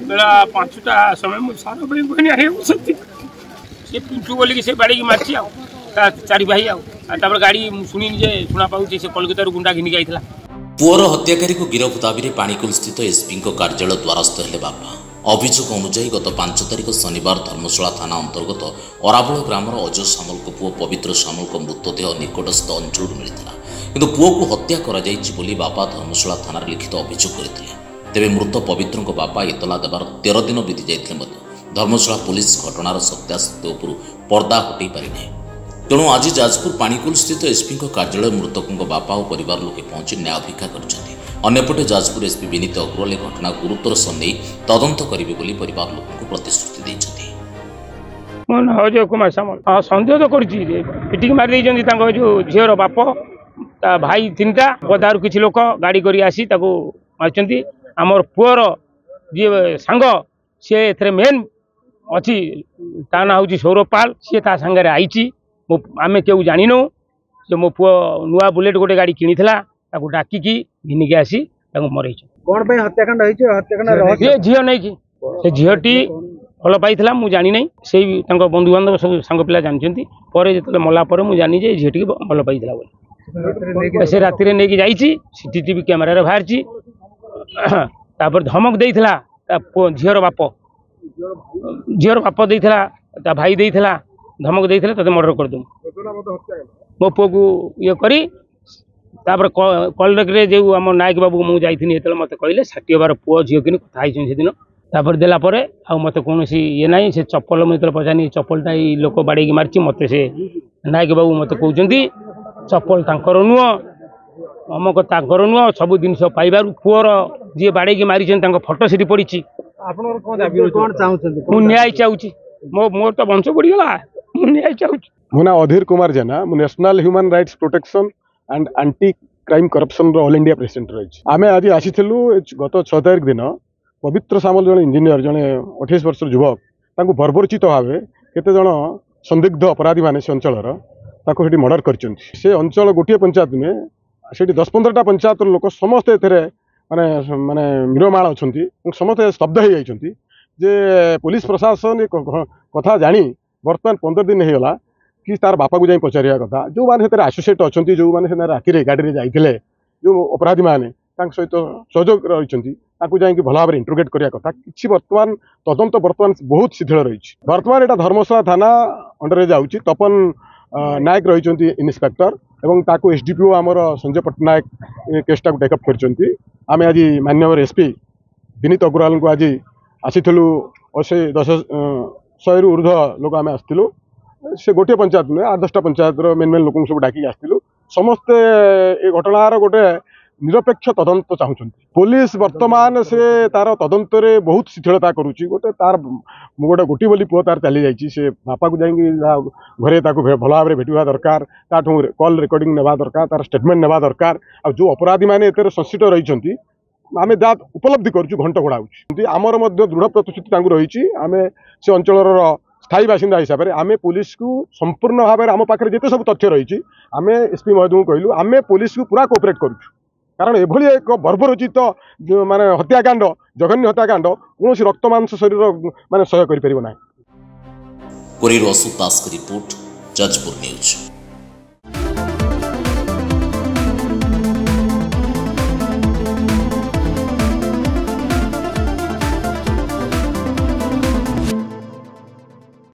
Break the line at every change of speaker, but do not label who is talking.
बेला 5टा समय मु सारा भाई बहनी आए सती से पिंटू बोली से बाड़ी की मारची आ चारि भाई आ गाड़ी शुणी जे शुणा पाऊँ से कलकत्ता गुंडा घिनी जाइला।
पुअर हत्याकारी को गिरफ दाबी पाणीकुल स्थित एसपी कार्यालय द्वारस्थ हेले बापा। अभियोग अनुसार गत 5 तारिख शनिवार धर्मशाला थाना अंतर्गत अराबल ग्रामर अजय सामल को पुओ पवित्र सामल को मृतदेह निकटस्थ अंचल मिलता किंतु पुओ को हत्या करा बापा धर्मशाला थाना लिखित अभियोग करते। तेबे मृत पवित्र बापा इतला देवार 13 दिन बीती जाते धर्मशाला पुलिस घटनार सत्यासत्य उपर पर्दा हटई पारिना। तेणु आज जाजपुर पाणीकुल स्थित एसपी कार्यालय मृतकों बापा और परिवार लोके पहुंची न्याय भिक्षा करपटे जाजपुर एसपी विनीत अग्रवाल घटना गुरुतर सन्देह तदंत करेंगे परिवार लोक प्रतिश्रुति देते।
अजय कुमार सामल सन्देह तो कर मारी झीर बाप भाई 3टा पदार किसी लोक गाड़ी कर आसी मारी आमर पुअर जी सांग सी ए मेन अच्छी ता ना हूँ सौरपाल सी सांगे आई आम क्यों जान से मो पु नुआ बुलेट गोटे गाड़ी किनी डाकिकी घिनिकी आसी मरई
कौन पे हत्याकांड हत्याकांड
झील नहीं कि से झीटी भल पाई मुझे जानी ना से बंधु बांधव सब सांग पिला जानते जो मला मुझे जानी जे झीटी भल पाई से राति नहीं जाइए सीसीटीवी कैमेरा बाहरी धमक देता झीर बाप देता भाई देता धमक देता ते मर्डर कर दूँ मो पुओ को ये करी कलरे जो आम नायक बाबू मुझे जाइए मत कहले 60 बार पुओ झील कि कथाई से दिन देला मत कौन ये ना से चप्पल मुझे पचानी चप्पलटा लोक बाड़ी मारी मत से नायक बाबू मत कहते चप्पल तांकर नुह अमक तांकर नुह सब जिन पाइबार पुअर जी बाड़ी मारी फोटो से पड़ी न्याय चाहूँ मोर तो वंश बढ़ीगला न्याय चाहूँ।
मो ना अधीर कुमार जेना मु national human rights protection and anti crime corruption all India president रही। आम आज आसीलु गत 6 तारिख दिन पवित्र सामल जन इंजीनियर जड़े 28 वर्ष युवक बर्बरचित भाव केते जन संदिग्ध अपराधी मैंने से अंचल मर्डर कर अंचल गोटे पंचायत में से 10-15टा पंचायत लोक समस्ते माने माने मिरमाण अच्छा समस्ते स्तब्ध हो जाती जे पुलिस प्रशासन कथा जानी बर्तमान 15 दिन होगा कि तार बापा को जाई पचारिया कथा जो मैंने आसोसीएट अच्छा जो मैंने राति गाड़ी जाइए जो अपराधी मैंने सहित सहयोग रही भल भाव इंट्रोगेट करिया कथा कि बर्तमान तदंत बर्तमान बहुत शिथिल रही। बर्तमान यहाँ धर्मशाला थाना अंडर जाऊँगी तपन नायक रही इन्स्पेक्टर एवं ताकू एसडीपीओ आमर संजय पट्टनायक केसटा टेकअप कर आम आज माननीय एसपी विनीत अग्रवाल को आज आसीलु 100 ऊर्ध लोक आम आसलु से गोटे पंचायत नुहे 8-10टा पंचायत मेन मेन लोक सब डाक आसलु समस्ते ये घटनार गोटे निरपेक्ष तदंत चाहूँ। पुलिस वर्तमान से तार तदंत बहुत शिथिलता करुच्ची गोटे तार गोटे गोटी बोली पुओ तार चली जाइए से बापा को जाइए घरे भल भाव में भेटा दरकार कॉल रिकॉर्डिंग नेबा दरकार तार स्टेटमेंट नेबा दरकार आ जो अपराधी मैंने एत संश्लिष्ट रही आम जहाँ उपलब्धि करुँ घंट घोड़ा आमर दृढ़ प्रतिश्रुति रही आम से अंचल स्थायी बासिंदा हिसाब से आम पुलिस को संपूर्ण भाव में आम पाखे जिते सब तथ्य रही आम एसपी महोदय को कहलु आम पुलिस को पूरा कोऑपरेट करूँ कारण एभली एक बर्बरोचित माने हत्याकांड जघन्य हत्याकांड कौन रक्त मांस शरीर माने सहय कर पारिबो ना।
Report Jajpur news.